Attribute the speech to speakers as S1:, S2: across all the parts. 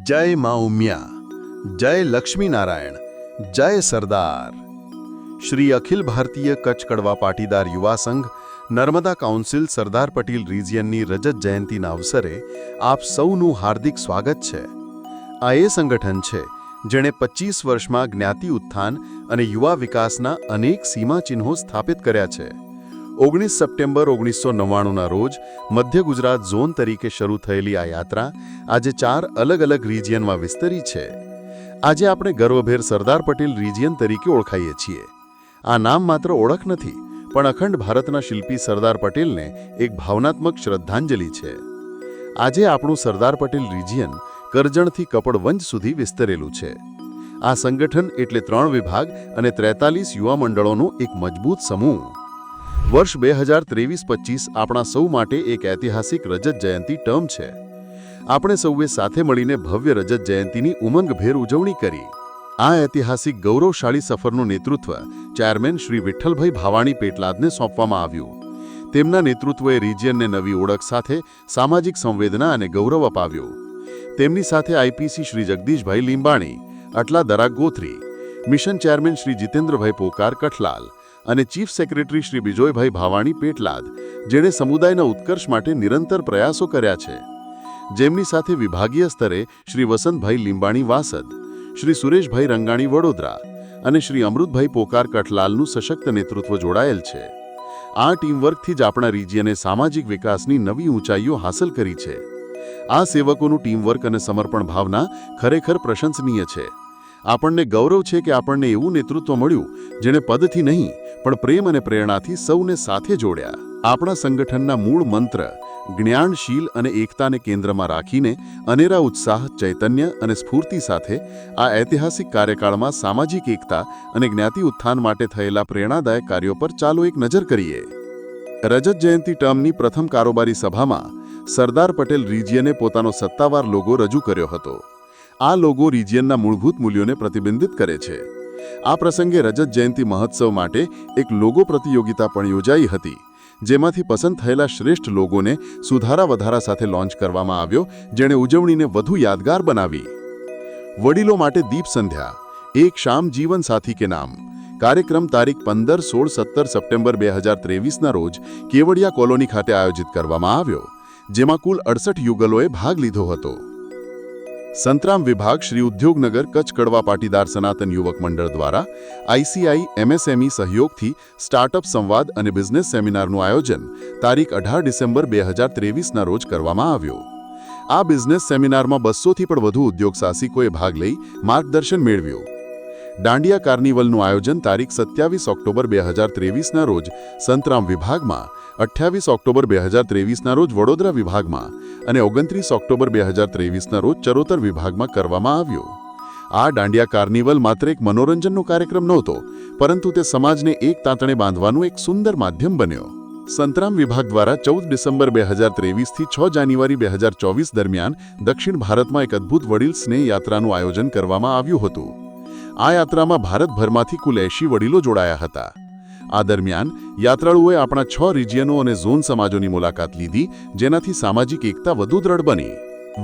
S1: જય મા ઉમિયા, જય લક્ષ્મીનારાયણ, જય સરદાર. શ્રી અખિલ ભારતીય કચ્છ કડવા પાટીદાર યુવા સંઘ નર્મદા કાઉન્સિલ સરદાર પટેલ રિજિયનની રજત જયંતિના અવસરે આપ સૌનું હાર્દિક સ્વાગત છે. આ એ સંગઠન છે જેણે 25 વર્ષમાં જ્ઞાતિ ઉત્થાન અને યુવા વિકાસના અનેક સીમાચિહ્નો સ્થાપિત કર્યા છે. 19 સપ્ટેમ્બર 1999ના રોજ મધ્ય ગુજરાત ઝોન તરીકે શરૂ થયેલી આ યાત્રા આજે 4 અલગ અલગ રિજિયનમાં વિસ્તરી છે. આજે આપણે ગર્વભેર સરદાર પટેલ રિજિયન તરીકે ઓળખાઈએ છીએ. આ નામ માત્ર ઓળખ નથી, પણ અખંડ ભારતના શિલ્પી સરદાર પટેલને એક ભાવનાત્મક શ્રદ્ધાંજલિ છે. આજે આપણું સરદાર પટેલ રિજિયન કરજણથી કપડવંજ સુધી વિસ્તરેલું છે. આ સંગઠન એટલે 3 વિભાગ અને 43 યુવા મંડળોનો એક મજબૂત સમૂહ. વર્ષ 2023-25 આપણા સૌ માટે એક ઐતિહાસિક રજત જયંતિ ટર્મ છે. આપણે સૌએ સાથે મળીને ભવ્ય રજત જયંતિની ઉમંગભેર ઉજવણી કરી. આ ઐતિહાસિક ગૌરવશાળી સફરનું નેતૃત્વ ચેરમેન શ્રી વિઠ્ઠલભાઈ ભાવાણી પેટલાદને સોંપવામાં આવ્યું. તેમના નેતૃત્વએ રિજિયનને નવી ઓળખ સાથે સામાજિક સંવેદના અને ગૌરવ અપાવ્યું. તેમની સાથે આઈપીસી શ્રી જગદીશભાઈ લીંબાણી, અટલા દરાક ગોત્રી, મિશન ચેરમેન શ્રી જીતેન્દ્રભાઈ પોકાર કઠલાલ અને ચીફ સેક્રેટરી શ્રી બિજોયભાઈ ભાવાણી પેટલાદ, જેણે સમુદાયના ઉત્કર્ષ માટે નિરંતર પ્રયાસો કર્યા છે. જેમની સાથે વિભાગીય સ્તરે શ્રી વસંતભાઈ લીંબાણી વાસદ, શ્રી સુરેશભાઈ રંગાણી વડોદરા અને શ્રી અમૃતભાઈ પોકાર કઠલાલનું સશક્ત નેતૃત્વ જોડાયેલ છે. આ ટીમવર્કથી જ આપણા રિજિયને સામાજિક વિકાસની નવી ઊંચાઈઓ હાંસલ કરી છે. આ સેવકોનું ટીમવર્ક અને સમર્પણ ભાવના ખરેખર પ્રશંસનીય છે. આપણને ગૌરવ છે કે આપણને એવું નેતૃત્વ મળ્યું જેણે પદથી નહીં પણ પ્રેમ અને પ્રેરણાથી સૌને સાથે જોડ્યા. આપણા સંગઠનના મૂળ મંત્ર જ્ઞાનશીલ અને એકતાને કેન્દ્રમાં રાખીને અનેરા ઉત્સાહ, ચૈતન્ય અને સ્ફૂર્તિ સાથે આ ઐતિહાસિક કાર્યકાળમાં સામાજિક એકતા અને જ્ઞાતિ ઉત્થાન માટે થયેલા પ્રેરણાદાયક કાર્યો પર ચાલો એક નજર કરીએ. રજત જયંતિ ટર્મની પ્રથમ કારોબારી સભામાં સરદાર પટેલ રિજિયને પોતાનો સત્તાવાર લોગો રજૂ કર્યો હતો. આ લોગો રિજિયનના મૂળભૂત મૂલ્યોને પ્રતિબિંબિત કરે છે. આ પ્રસંગે રજત જયંતિ મહોત્સવ માટે એક લોગો પ્રતિયોગિતા પણ યોજાઈ હતી, જેમાંથી પસંદ થયેલા શ્રેષ્ઠ લોગોને સુધારા-વધારા સાથે લોન્ચ કરવામાં આવ્યો, જેણે ઉજવણીને વધુ યાદગાર બનાવી. વડીલો માટે દીપ સંધ્યા, એક શામ જીવન સાથી કે નામ કાર્યક્રમ તારીખ 15, 16, 17 સપ્ટેમ્બર 2023ના રોજ કેવડિયા કોલોની ખાતે આયોજિત કરવામાં આવ્યો, જેમાં કુલ 68 યુગલોએ ભાગ લીધો હતો. સંતરામ વિભાગ શ્રી ઉદ્યોગનગર કચ્છ કડવા પાટીદાર સનાતન યુવક મંડળ દ્વારા આઈસીઆઈ એમએસએમઈ સહયોગથી સ્ટાર્ટઅપ સંવાદ અને બિઝનેસ સેમિનારનું આયોજન તારીખ 18 ડિસેમ્બર 2023ના રોજ કરવામાં આવ્યું. આ બિઝનેસ સેમિનારમાં 200થી પણ વધુ ઉદ્યોગ સાહસિકોએ ભાગ લઈ માર્ગદર્શન મેળવ્યું. દાંડિયા કાર્નિવલનું આયોજન તારીખ 27 ઓક્ટોબર 2023ના રોજ સંતરામ વિભાગમાં, 28 ઓક્ટોબર 2023ના રોજ વડોદરા વિભાગમાં અને 29 ઓક્ટોબર 2023ના રોજ ચરોતર વિભાગમાં કરવામાં આવ્યું. આ દાંડિયા કાર્નિવલ માત્ર એક મનોરંજનનો કાર્યક્રમ નહોતો, પરંતુ તે સમાજને એક તાંતણે બાંધવાનું એક સુંદર માધ્યમ બન્યો. સંતરામ વિભાગ દ્વારા 14 ડિસેમ્બર 2023થી 6 જાન્યુઆરી 2024 દરમિયાન દક્ષિણ ભારતમાં એક અદ્ભુત વડીલ સ્નેહ યાત્રાનું આયોજન કરવામાં આવ્યું હતું. આ યાત્રામાં ભારતભરમાંથી કુલ 80 વડીલો જોડાયા હતા. આ દરમિયાન યાત્રાળુઓએ આપણા 6 રિજિયનો અને ઝોન સમાજોની મુલાકાત લીધી, જેનાથી સામાજિક એકતા વધુ દ્રઢ બની.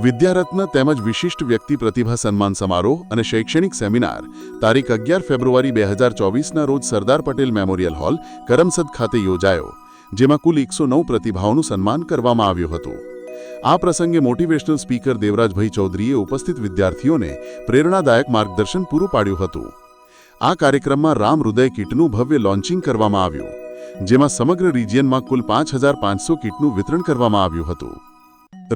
S1: વિદ્યારત્ન તેમજ વિશિષ્ટ વ્યક્તિ પ્રતિભા સન્માન સમારોહ અને શૈક્ષણિક સેમિનાર તારીખ 11 ફેબ્રુઆરી 2024ના રોજ સરદાર પટેલ મેમોરિયલ હોલ, કરમસદ ખાતે યોજાયો, જેમાં કુલ 109 પ્રતિભાઓનું સન્માન કરવામાં આવ્યું હતું. આ પ્રસંગે મોટિવેશનલ સ્પીકર દેવરાજભાઈ ચૌધરીએ ઉપસ્થિત વિદ્યાર્થીઓને પ્રેરણાદાયક માર્ગદર્શન પૂરું પાડ્યું હતું. આ કાર્યક્રમમાં રામ હૃદય કિટનું ભવ્ય લોન્ચિંગ કરવામાં આવ્યું, જેમાં સમગ્ર રિજિયનમાં કુલ 5500 કિટનું વિતરણ કરવામાં આવ્યું હતું.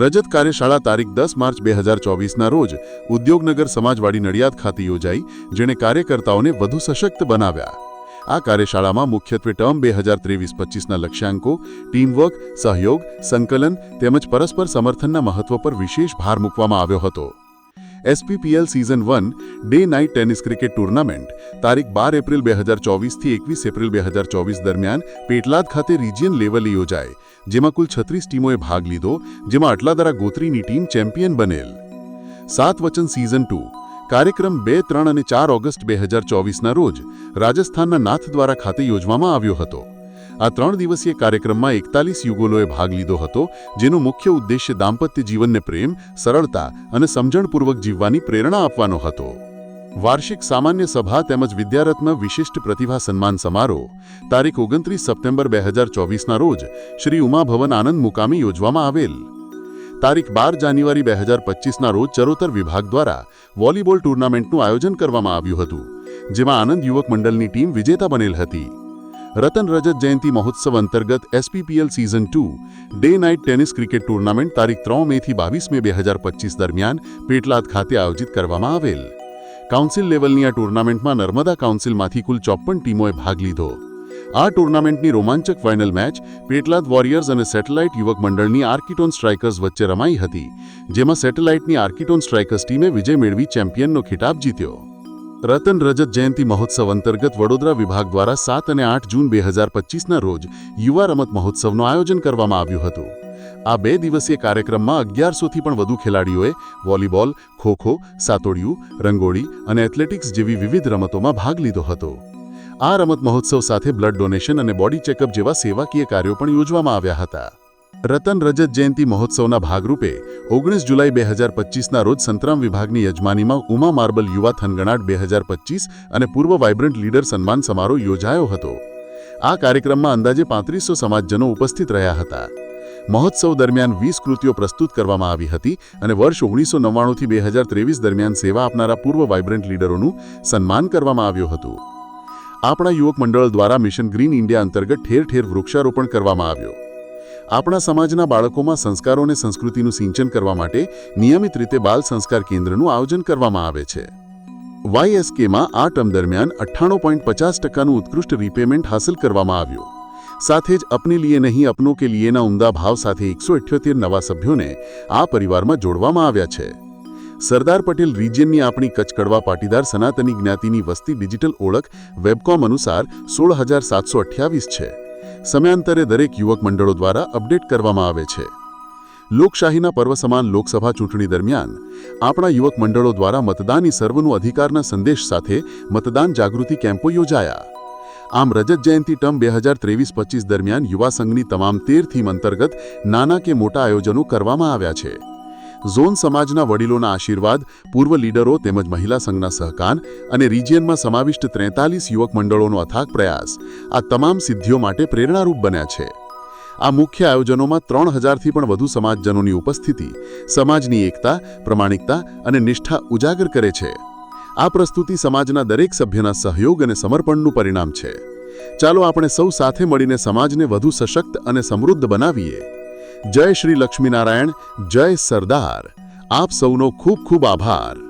S1: રજત કાર્યશાળા તારીખ 10 માર્ચ 2024ના રોજ ઉદ્યોગનગર સમાજવાડી નડિયાદ ખાતે યોજાઈ, જેણે કાર્યકર્તાઓને વધુ સશક્ત બનાવ્યા. આ કાર્યશાળામાં મુખ્યત્વે ટર્મ 2023-25ના લક્ષ્યાંકો, ટીમવર્ક, સહયોગ, સંકલન તેમજ પરસ્પર સમર્થનના મહત્વ પર વિશેષ ભાર મૂકવામાં આવ્યો હતો. SPPL season 1 day night tennis cricket tournament તારીખ 12 એપ્રિલ 2024થી 21 એપ્રિલ 2024 દરમિયાન પેટલાદ ખાતે રિજિયન લેવલે યોજાય, જેમાં કુલ 36 ટીમોએ ભાગ લીધો, જેમાં અટલાદરા ગોત્રીની ટીમ ચેમ્પિયન બનેલ. 7 વચન સિઝન 2 કાર્યક્રમ 2, 3 અને 4 ઓગસ્ટ 2024ના રોજ રાજસ્થાનના નાથદ્વારા ખાતે યોજવામાં આવ્યો હતો. આ 3 દિવસીય કાર્યક્રમમાં 41 યુગલોએ ભાગ લીધો હતો, જેનો મુખ્ય ઉદ્દેશ્ય દાંપત્ય જીવનને પ્રેમ, સરળતા અને સમજણપૂર્વક જીવવાની પ્રેરણા આપવાનો હતો. વાર્ષિક સામાન્ય સભા તેમજ વિદ્યારત્ન વિશિષ્ટ પ્રતિભા સન્માન સમારોહ તારીખ 29 સપ્ટેમ્બર 2024ના રોજ શ્રી ઉમા ભવન આનંદ મુકામે યોજવામાં આવેલ. તારીખ 12 જાન્યુઆરી 2025ના રોજ ચરોતર વિભાગ દ્વારા વોલીબોલ ટુર્નામેન્ટનું આયોજન કરવામાં આવ્યું હતું, જેમાં આનંદ યુવક મંડળની ટીમ વિજેતા બનેલ હતી. રતન રજત જયંતિ મહોત્સવ અંતર્ગત SPPL season 2 day night tennis cricket tournament તારીખ 3 મેથી 22 મે 2025 દરમિયાન પેટલાદ ખાતે આયોજિત કરવામાં આવેલ. કાઉન્સિલ લેવલની આ ટુર્નામેન્ટમાં નર્મદા કાઉન્સિલમાંથી કુલ 54 ટીમોએ ભાગ લીધો. આ ટુર્નામેન્ટની રોમાંચક ફાઇનલ મેચ પેટલાદ વોરિયર્સ અને સેટેલાઇટ યુવક મંડળની આર્કિટોન સ્ટ્રાઇકર્સ વચ્ચે રમાઈ હતી, જેમાં સેટેલાઇટની આર્કિટોન સ્ટ્રાઇકર્સ ટીમે વિજય મેળવી ચેમ્પિયનનો ખિતાબ જીત્યો. રતન રજત જયંતિ મહોત્સવ અંતર્ગત વડોદરા વિભાગ દ્વારા 7 અને 8 જૂન 2025ના રોજ યુવા રમત મહોત્સવનું આયોજન કરવામાં આવ્યું હતું. આ 2 દિવસીય કાર્યક્રમમાં 1100થી પણ વધુ ખેલાડીઓએ વોલીબોલ, ખોખો, સાતોડિયું, રંગોળી અને એથ્લેટિક્સ જેવી વિવિધ રમતોમાં ભાગ લીધો હતો. આ રમત મહોત્સવ સાથે બ્લડ ડોનેશન અને બોડી ચેકઅપ જેવા સેવાકીય કાર્યો પણ યોજવામાં આવ્યા હતા. રતન રજત જયંતિ મહોત્સવના ભાગરૂપે 19 જુલાઈ 2025ના રોજ સંતરામ વિભાગની યજમાનીમાં ઉમા માર્બલ યુવા થનગણાટ 2025 અને પૂર્વ વાઇબ્રન્ટ લીડર સન્માન સમારોહ યોજાયો હતો. આ કાર્યક્રમમાં અંદાજે 3500 સમાજજનો ઉપસ્થિત રહ્યા હતા. મહોત્સવ દરમિયાન 20 કૃતિઓ પ્રસ્તુત કરવામાં આવી હતી અને વર્ષ 1999થી 2023 દરમિયાન સેવા આપનારા પૂર્વ વાઇબ્રન્ટ લીડરોનું સન્માન કરવામાં આવ્યું હતું. આપણા યુવક મંડળ દ્વારા મિશન ગ્રીન ઇન્ડિયા અંતર્ગત ઠેર ઠેર વૃક્ષારોપણ કરવામાં આવ્યો. આપણા સમાજના બાળકોમાં સંસ્કારો અને સંસ્કૃતિનું સિંચન કરવા માટે નિયમિત રીતે બાલ સંસ્કાર કેન્દ્રનું આયોજન કરવામાં આવે છે. YSKમાં આ ટર્મ દરમિયાન 98.50%નું ઉત્કૃષ્ટ રીપેમેન્ટ હાંસલ કરવામાં આવ્યું. સાથે જ અપને લીએ નહીં અપનો કે લીએના ઉમદા ભાવ સાથે 178 નવા સભ્યોને આ પરિવારમાં જોડવામાં આવ્યા છે. સરદાર પટેલ રિજિયનની આપણી કચ્છ કડવા પાટીદાર સનાતની જ્ઞાતિની વસ્તી ડિજિટલ ઓળખ વેબકોમ અનુસાર 16,728 છે. સમયાંતરે દરેક યુવક મંડળો દ્વારા અપડેટ કરવામાં આવે છે. લોકશાહીના પર્વ સમાન લોકસભા ચૂંટણી દરમિયાન આપણા યુવક મંડળો દ્વારા મતદાનની સર્વનું અધિકારના સંદેશ સાથે મતદાન જાગૃતિ કેમ્પો યોજાયા. આમ રજત જયંતિ ટર્મ 2023-25 દરમિયાન યુવા સંઘની તમામ 13 થીમ અંતર્ગત નાના કે મોટા આયોજનો કરવામાં આવ્યા છે. ઝોન સમાજના વડીલોના આશીર્વાદ, પૂર્વ લીડરો તેમજ મહિલા સંઘના સહકાર અને રિજિયનમાં સમાવિષ્ટ 43 યુવક મંડળોનો અથાગ પ્રયાસ આ તમામ સિદ્ધિઓ માટે પ્રેરણારૂપ બન્યા છે. આ મુખ્ય આયોજનોમાં 3000થી પણ વધુ સમાજજનોની ઉપસ્થિતિ સમાજની એકતા, પ્રમાણિકતા અને નિષ્ઠા ઉજાગર કરે છે. આ પ્રસ્તુતિ સમાજના દરેક સભ્યના સહયોગ અને સમર્પણનું પરિણામ છે. ચાલો આપણે સૌ સાથે મળીને સમાજને વધુ સશક્ત અને સમૃદ્ધ બનાવીએ. જય શ્રી લક્ષ્મીનારાયણ, જય સરદાર. આપ સૌનો ખૂબ ખૂબ આભાર.